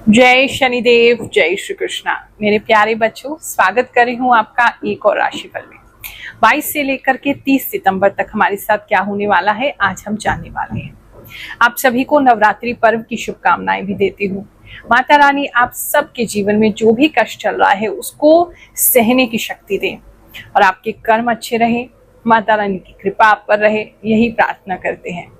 जय शनिदेव, जय श्री कृष्णा। मेरे प्यारे बच्चों, स्वागत कर रही हूँ आपका एक और राशिफल में। 22 से लेकर के 30 सितंबर तक हमारे साथ क्या होने वाला है आज हम जानने वाले हैं। आप सभी को नवरात्रि पर्व की शुभकामनाएं भी देती हूँ। माता रानी आप सबके जीवन में जो भी कष्ट चल रहा है उसको सहने की शक्ति दें और आपके कर्म अच्छे रहे। माता रानी की कृपा आप पर रहे, यही प्रार्थना करते हैं।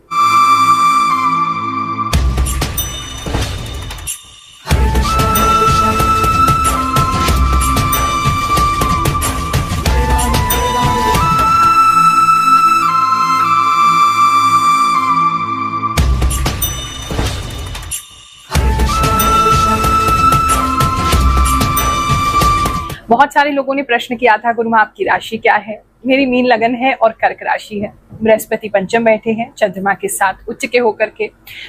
बहुत सारे लोगों ने प्रश्न किया था, गुरु माँ आपकी राशि क्या है। मेरी मीन लगन है और कर्क राशि है। बृहस्पति पंचम बैठे हैं चंद्रमा के साथ उच्च के होकर के।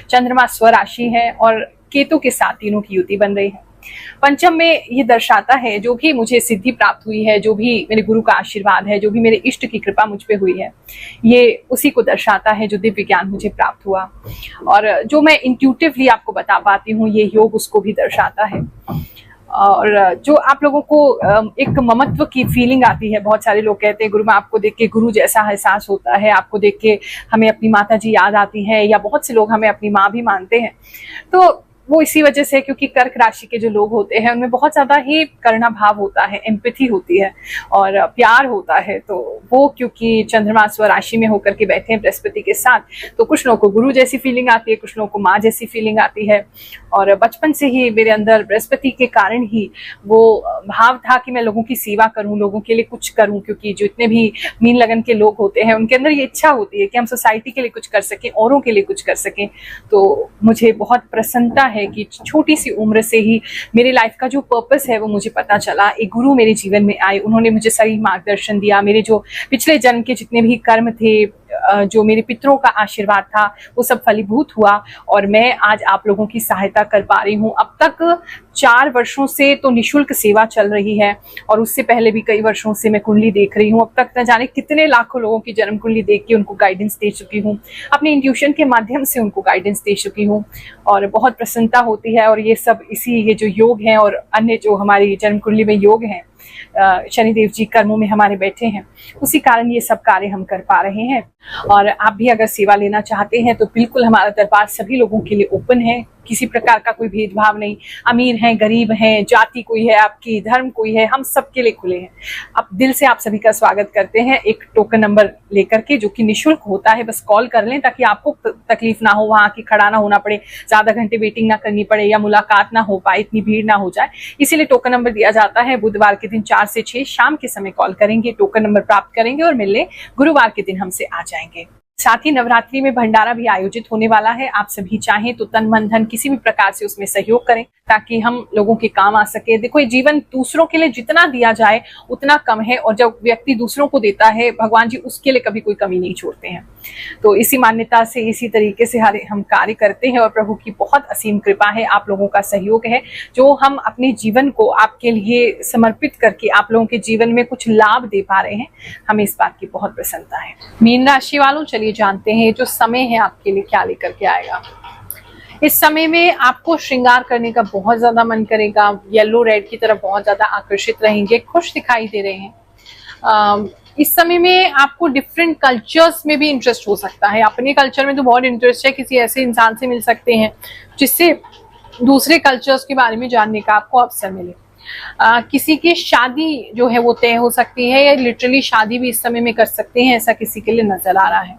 चंद्रमा स्वराशि है और केतु के साथ तीनों की युति बन रही है। पंचम में ये दर्शाता है जो भी मुझे सिद्धि प्राप्त हुई है, जो भी मेरे गुरु का आशीर्वाद है, जो भी मेरे इष्ट की कृपा मुझ पे हुई है, ये उसी को दर्शाता है जो दिव्य ज्ञान मुझे प्राप्त हुआ और जो मैं इंट्यूटिवली आपको बता पाती हूँ, ये योग उसको भी दर्शाता है। और जो आप लोगों को एक ममत्व की फीलिंग आती है। बहुत सारे लोग कहते हैं गुरु माँ आपको देख के गुरु जैसा एहसास होता है, आपको देख के हमें अपनी माता जी याद आती है, या बहुत से लोग हमें अपनी माँ भी मानते हैं। तो वो इसी वजह से, क्योंकि कर्क राशि के जो लोग होते हैं उनमें बहुत ज्यादा ही करुणा भाव होता है, एम्पैथी होती है और प्यार होता है। तो वो क्योंकि चंद्रमा स्वराशि में होकर के बैठे हैं बृहस्पति के साथ, तो कुछ लोगों को गुरु जैसी फीलिंग आती है, कुछ लोगों को माँ जैसी फीलिंग आती है। और बचपन से ही मेरे अंदर बृहस्पति के कारण ही वो भाव था कि मैं लोगों की सेवा करूं, लोगों के लिए कुछ करूं, क्योंकि जो इतने भी मीन लगन के लोग होते हैं उनके अंदर ये इच्छा होती है कि हम सोसाइटी के लिए कुछ कर सकें, औरों के लिए कुछ कर सकें। तो मुझे बहुत प्रसन्नता है कि छोटी सी उम्र से ही मेरी लाइफ का जो पर्पस है वो मुझे पता चला। एक गुरु मेरे जीवन में आए, उन्होंने मुझे सही मार्गदर्शन दिया। मेरे जो पिछले जन्म के जितने भी कर्म थे, जो मेरे पितरों का आशीर्वाद था, वो सब फलीभूत हुआ और मैं आज आप लोगों की सहायता कर पा रही हूँ। अब तक 4 वर्षों से तो निशुल्क सेवा चल रही है और उससे पहले भी कई वर्षों से मैं कुंडली देख रही हूँ। अब तक न जाने कितने लाखों लोगों की जन्म कुंडली देख के उनको गाइडेंस दे चुकी हूँ, अपने इंट्यूशन के माध्यम से उनको गाइडेंस दे चुकी हूँ और बहुत प्रसन्नता होती है। और ये सब ये जो योग हैं और अन्य जो हमारी जन्म कुंडली में योग हैं, शनिदेव जी कर्मों में हमारे बैठे हैं, उसी कारण ये सब कार्य हम कर पा रहे हैं। और आप भी अगर सेवा लेना चाहते हैं तो बिल्कुल हमारा दरबार सभी लोगों के लिए ओपन है। किसी प्रकार का कोई भेदभाव नहीं, अमीर हैं, गरीब हैं, जाति कोई है आपकी, धर्म कोई है, हम सबके लिए खुले हैं। अब दिल से आप सभी का स्वागत करते हैं एक टोकन नंबर लेकर के, जो कि निःशुल्क होता है। बस कॉल कर लें ताकि आपको तकलीफ ना हो, वहां की खड़ा ना होना पड़े, ज्यादा घंटे वेटिंग ना करनी पड़े या मुलाकात ना हो पाए, इतनी भीड़ ना हो जाए, इसीलिए टोकन नंबर दिया जाता है। बुधवार के दिन 4 से 6 शाम के समय कॉल करेंगे, टोकन नंबर प्राप्त करेंगे और मिलने गुरुवार के दिन हमसे आ जाएंगे। साथ ही नवरात्रि में भंडारा भी आयोजित होने वाला है। आप सभी चाहें तो तन मन धन किसी भी प्रकार से उसमें सहयोग करें ताकि हम लोगों के काम आ सके। देखो, जीवन दूसरों के लिए जितना दिया जाए उतना कम है और जब व्यक्ति दूसरों को देता है, भगवान जी उसके लिए कभी कोई कमी नहीं छोड़ते हैं। तो इसी मान्यता से, इसी तरीके से हम कार्य करते हैं और प्रभु की बहुत असीम कृपा है, आप लोगों का सहयोग है, जो हम अपने जीवन को आपके लिए समर्पित करके आप लोगों के जीवन में कुछ लाभ दे पा रहे हैं। हमें इस बात की बहुत प्रसन्नता है। मीन राशि वालों, चलिए जानते हैं जो समय है आपके लिए क्या लेकर के आएगा। इस समय में आपको श्रृंगार करने का बहुत ज्यादा मन करेगा, येलो रेड की तरफ बहुत ज्यादा आकर्षित रहेंगे, खुश दिखाई दे रहे हैं। इस समय में आपको डिफरेंट कल्चर्स में भी इंटरेस्ट हो सकता है। अपने कल्चर में तो बहुत इंटरेस्ट है, किसी ऐसे इंसान से मिल सकते हैं जिससे दूसरे कल्चर्स के बारे में जानने का आपको अवसर मिले। किसी की शादी जो है वो तय हो सकती है या लिटरली शादी भी इस समय में कर सकते हैं, ऐसा किसी के लिए नजर आ रहा है।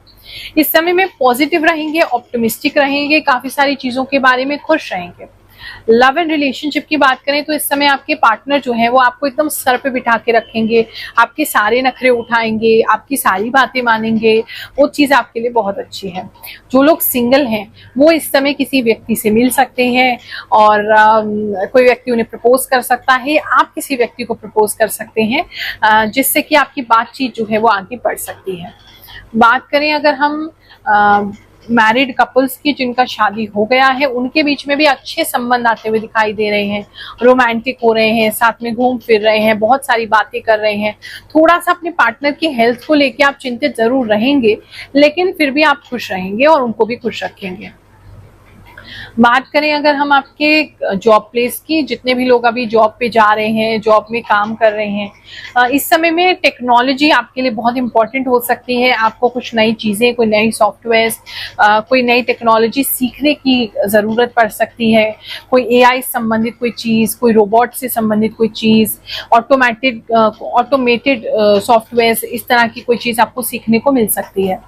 इस समय में पॉजिटिव रहेंगे, ऑप्टिमिस्टिक रहेंगे, काफी सारी चीजों के बारे में खुश रहेंगे। लव एंड रिलेशनशिप की बात करें तो इस समय आपके पार्टनर जो है वो आपको एकदम सर पे बिठा के रखेंगे, आपके सारे नखरे उठाएंगे, आपकी सारी बातें मानेंगे, वो चीज आपके लिए बहुत अच्छी है। जो लोग सिंगल हैं वो इस समय किसी व्यक्ति से मिल सकते हैं और कोई व्यक्ति उन्हें प्रपोज कर सकता है, आप किसी व्यक्ति को प्रपोज कर सकते हैं, जिससे कि आपकी बातचीत जो है वो आगे बढ़ सकती है। बात करें अगर हम मैरिड कपल्स की जिनका शादी हो गया है, उनके बीच में भी अच्छे संबंध आते हुए दिखाई दे रहे हैं, रोमांटिक हो रहे हैं, साथ में घूम फिर रहे हैं, बहुत सारी बातें कर रहे हैं। थोड़ा सा अपने पार्टनर की हेल्थ को लेके आप चिंतित जरूर रहेंगे, लेकिन फिर भी आप खुश रहेंगे और उनको भी खुश रखेंगे। बात करें अगर हम आपके जॉब प्लेस की, जितने भी लोग अभी जॉब पे जा रहे हैं, जॉब में काम कर रहे हैं, इस समय में टेक्नोलॉजी आपके लिए बहुत इंपॉर्टेंट हो सकती है। आपको कुछ नई चीज़ें, कोई नई सॉफ्टवेयर, कोई नई टेक्नोलॉजी सीखने की ज़रूरत पड़ सकती है। कोई एआई संबंधित कोई चीज़, कोई रोबोट से संबंधित कोई चीज़, ऑटोमेटेड सॉफ्टवेयर, इस तरह की कोई चीज़ आपको सीखने को मिल सकती है।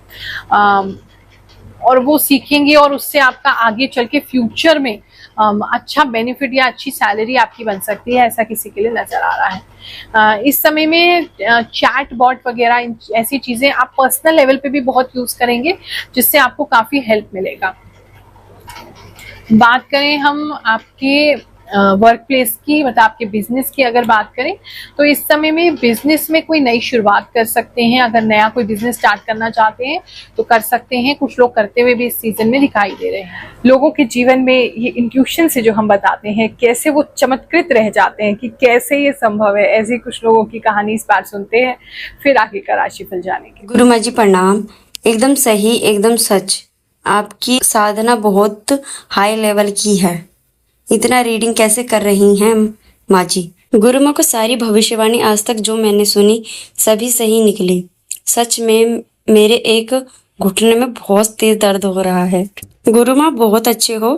और वो सीखेंगे और उससे आपका आगे चल के फ्यूचर में अच्छा बेनिफिट या अच्छी सैलरी आपकी बन सकती है, ऐसा किसी के लिए नजर आ रहा है। इस समय में चैट बॉट वगैरह ऐसी चीजें आप पर्सनल लेवल पे भी बहुत यूज करेंगे, जिससे आपको काफी हेल्प मिलेगा। बात करें हम आपके वर्क प्लेस की, मतलब आपके बिजनेस की अगर बात करें, तो इस समय में बिजनेस में कोई नई शुरुआत कर सकते हैं। अगर नया कोई बिजनेस स्टार्ट करना चाहते हैं तो कर सकते हैं। कुछ लोग करते हुए भी इस सीजन में दिखाई दे रहे हैं। लोगों के जीवन में ये इंट्यूशन से जो हम बताते हैं, कैसे वो चमत्कृत रह जाते हैं कि कैसे ये संभव है, ऐसी कुछ लोगों की कहानी इस बार सुनते हैं, फिर आगे का राशिफल जानेंगे। गुरु माँ जी प्रणाम। एकदम सही, एकदम सच। आपकी साधना बहुत हाई लेवल की है। इतना रीडिंग कैसे कर रही हैं माँ जी? गुरु माँ को सारी भविष्यवाणी आज तक जो मैंने सुनी सभी सही निकली। सच में मेरे एक घुटने में बहुत तेज दर्द हो रहा है। गुरु माँ बहुत अच्छे हो।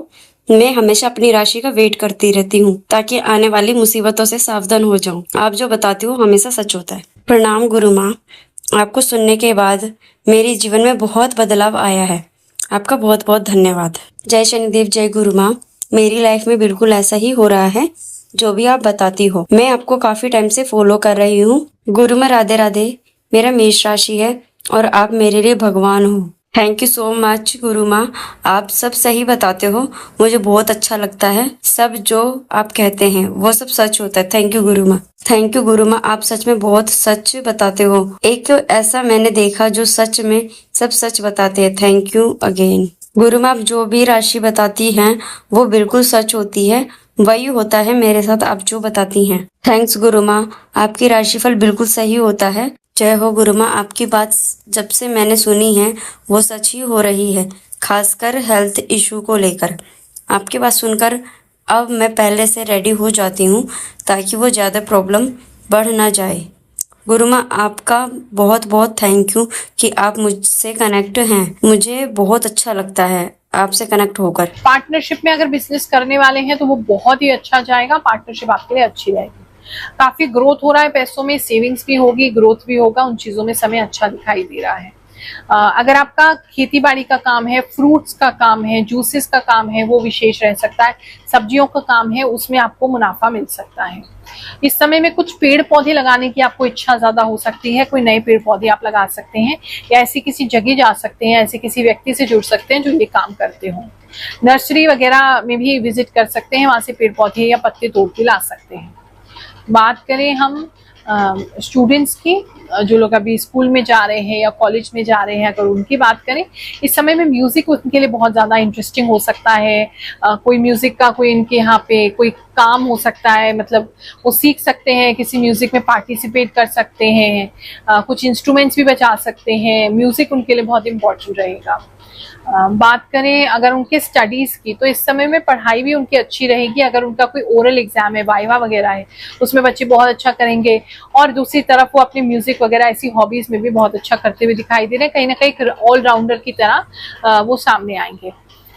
मैं हमेशा अपनी राशि का वेट करती रहती हूँ ताकि आने वाली मुसीबतों से सावधान हो जाऊं। आप जो बताती हो हमेशा सच होता है। प्रणाम गुरु माँ। आपको सुनने के बाद मेरे जीवन में बहुत बदलाव आया है। आपका बहुत बहुत धन्यवाद। जय शनिदेव, जय गुरु माँ। मेरी लाइफ में बिल्कुल ऐसा ही हो रहा है जो भी आप बताती हो। मैं आपको काफी टाइम से फॉलो कर रही हूँ। गुरु माँ राधे राधे। मेरा मेष राशि है और आप मेरे लिए भगवान हो। थैंक यू सो मच गुरु माँ। आप सब सही बताते हो, मुझे बहुत अच्छा लगता है। सब जो आप कहते हैं वो सब सच होता है। थैंक यू गुरु माँ। थैंक यू गुरु माँ, आप सच में बहुत सच बताते हो। एक ऐसा मैंने देखा जो सच में सब सच बताते हैं। थैंक यू अगेन गुरु माँ। आप जो भी राशि बताती हैं वो बिल्कुल सच होती है। वही होता है मेरे साथ, आप जो बताती हैं। थैंक्स गुरु माँ, आपकी राशिफल बिल्कुल सही होता है। जय हो गुरु माँ। आपकी बात जब से मैंने सुनी है वो सच ही हो रही है, खासकर हेल्थ इशू को लेकर। आपकी बात सुनकर अब मैं पहले से रेडी हो जाती हूँ ताकि वो ज़्यादा प्रॉब्लम बढ़ ना जाए। गुरु माँ आपका बहुत बहुत थैंक यू कि आप मुझसे कनेक्ट हैं। मुझे बहुत अच्छा लगता है आपसे कनेक्ट होकर। पार्टनरशिप में अगर बिजनेस करने वाले हैं तो वो बहुत ही अच्छा जाएगा। पार्टनरशिप आपके लिए अच्छी रहेगी। काफी ग्रोथ हो रहा है पैसों में, सेविंग्स भी होगी, ग्रोथ भी होगा। उन चीजों में समय अच्छा दिखाई दे रहा है। अगर आपका खेती बाड़ी का काम है, फ्रूट्स का काम है, जूसेस का काम है, वो विशेष रह सकता है। सब्जियों का काम है, उसमें आपको मुनाफा मिल सकता है। इस समय में कुछ पेड़ पौधे लगाने की आपको इच्छा ज्यादा हो सकती है। कोई नए पेड़ पौधे आप लगा सकते हैं या ऐसी किसी जगह जा सकते हैं, ऐसे किसी व्यक्ति से जुड़ सकते हैं जो ये काम करते हो। नर्सरी वगैरह में भी विजिट कर सकते हैं, वहां से पेड़ पौधे या पत्ते तोड़ के ला सकते हैं। बात करें हम स्टूडेंट्स की, जो लोग अभी स्कूल में जा रहे हैं या कॉलेज में जा रहे हैं, अगर उनकी बात करें, इस समय में म्यूजिक उनके लिए बहुत ज्यादा इंटरेस्टिंग हो सकता है। कोई म्यूजिक का कोई इनके यहाँ पे कोई काम हो सकता है, मतलब वो सीख सकते हैं, किसी म्यूजिक में पार्टिसिपेट कर सकते हैं, कुछ इंस्ट्रूमेंट्स भी बजा सकते हैं। म्यूजिक उनके लिए बहुत इंपॉर्टेंट रहेगा। बात करें अगर उनके स्टडीज की, तो इस समय में पढ़ाई भी उनकी अच्छी रहेगी। अगर उनका कोई ओरल एग्जाम है, वाइवा वगैरह है, उसमें बच्चे बहुत अच्छा करेंगे। और दूसरी तरफ वो अपने म्यूजिक वगैरह ऐसी हॉबीज में भी बहुत अच्छा करते हुए दिखाई दे रहे हैं। कहीं ना कहीं ऑलराउंडर की तरह वो सामने आएंगे।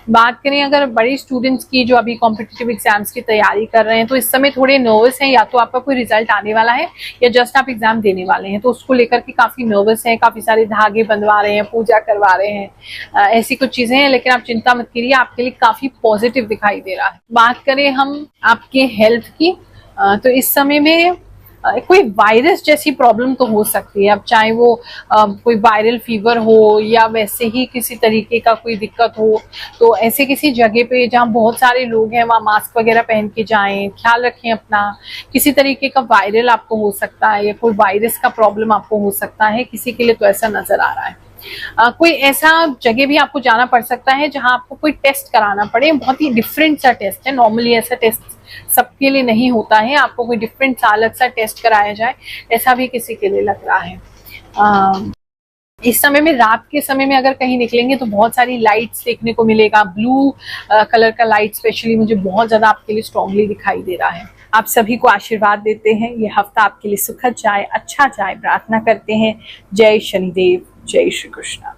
बात करें अगर बड़े स्टूडेंट्स की जो अभी कॉम्पिटिटिव एग्जाम्स की तैयारी कर रहे हैं, तो इस समय थोड़े नर्वस हैं। या तो आपका कोई रिजल्ट आने वाला है या जस्ट आप एग्जाम देने वाले हैं, तो उसको लेकर के काफी नर्वस हैं, काफी सारे धागे बंधवा रहे हैं, पूजा करवा रहे हैं, ऐसी कुछ चीजें हैं। लेकिन आप चिंता मत करिए, आपके लिए काफी पॉजिटिव दिखाई दे रहा है। बात करें हम आपके हेल्थ की, तो इस समय में कोई वायरस जैसी प्रॉब्लम तो हो सकती है। अब चाहे वो कोई वायरल फीवर हो या वैसे ही किसी तरीके का कोई दिक्कत हो, तो ऐसे किसी जगह पे जहाँ बहुत सारे लोग हैं वहाँ मास्क वगैरह पहन के जाएं, ख्याल रखें अपना। किसी तरीके का वायरल आपको हो सकता है या कोई वायरस का प्रॉब्लम आपको हो सकता है, किसी के लिए तो ऐसा नजर आ रहा है। कोई ऐसा जगह भी आपको जाना पड़ सकता है जहां आपको कोई टेस्ट कराना पड़े। बहुत ही डिफरेंट सा टेस्ट है, नॉर्मली ऐसा टेस्ट सबके लिए नहीं होता है। आपको कोई डिफरेंट सा अलग सा टेस्ट कराया जाए, ऐसा भी किसी के लिए लग रहा है। इस समय में, रात के समय में अगर कहीं निकलेंगे तो बहुत सारी लाइट्स देखने को मिलेगा। ब्लू कलर का लाइट स्पेशली मुझे बहुत ज्यादा आपके लिए स्ट्रांगली दिखाई दे रहा है। आप सभी को आशीर्वाद देते हैं, ये हफ्ता आपके लिए सुखद जाए, अच्छा जाए, प्रार्थना करते हैं। जय शनिदेव, जय श्री कृष्ण।